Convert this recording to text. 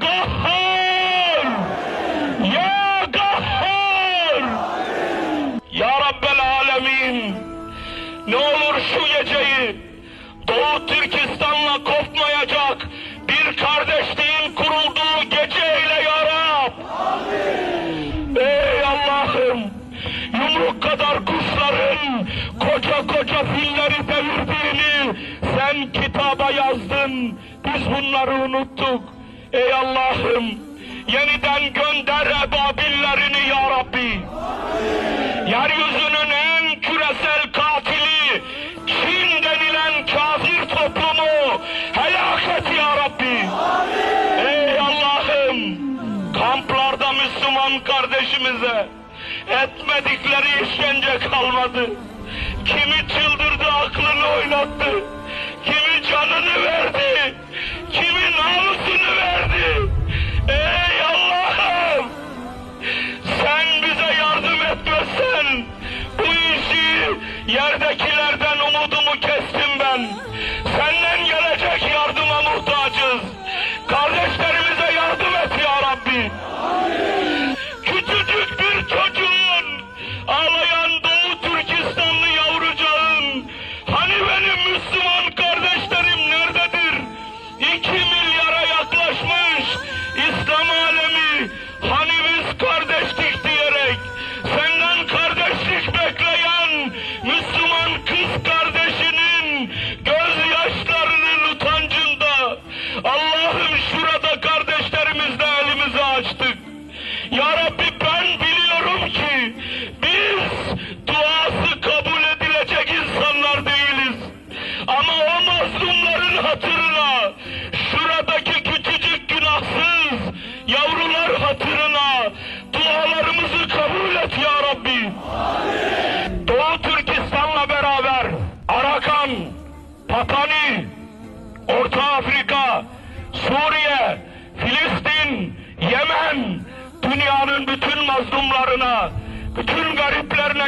Gahhar! Ya Gahhar! Ya Rabbel Alemin! Ne olur şu geceyi Doğu Türkistan'la kopmayacak bir kardeşliğin kurulduğu gece eyle ya Rab! Amin. Ey Allah'ım! Yumruk kadar kuşların koca koca filleri devirdiğini sen kitaba yazdın. Biz bunları unuttuk. Ey Allah'ım! Yeniden gönder ebabillerini ya Rabbi! Yeryüzünün en küresel katili Çin denilen kafir toplumu helak et ya Rabbi! Ey Allah'ım! Kamplarda Müslüman kardeşimize etmedikleri işkence kalmadı. Kimi çıldırdı, aklını oynattı. Kimi canını verdi. Kimi namusunu verdi. Ey Allah'ım! Sen bize yardım etmezsen bu işi yerdekilerden umudumu kestim ben. Senden gelecek yardıma muhtacız. Kardeşlerimize yardım et ya Rabbi. Küçücük bir çocuğun, ağlayan Doğu Türkistanlı yavrucağın, hani benim Müslüman kardeşlerim nerededir? 2 milyara yaklaşmış İslam alemi, hani biz kardeşlik diyerek senden kardeşlik bekleyen Müslüman kız kardeşinin gözyaşlarının utancında Allah'ım şurada kardeşlerimizle elimizi açtık. Ya Rabbi, ben biliyorum ki biz duası kabul edilecek insanlar değiliz. Ama o mazlumların hatırına, şuradaki küçücük günahsız yavrular hatırına dualarımızı kabul et ya Rabbi. Amin. Doğu Türkistan'la beraber Arakan, Patani, Orta Afrika, Suriye, Filistin, Yemen, dünyanın bütün mazlumlarına, bütün gariplerine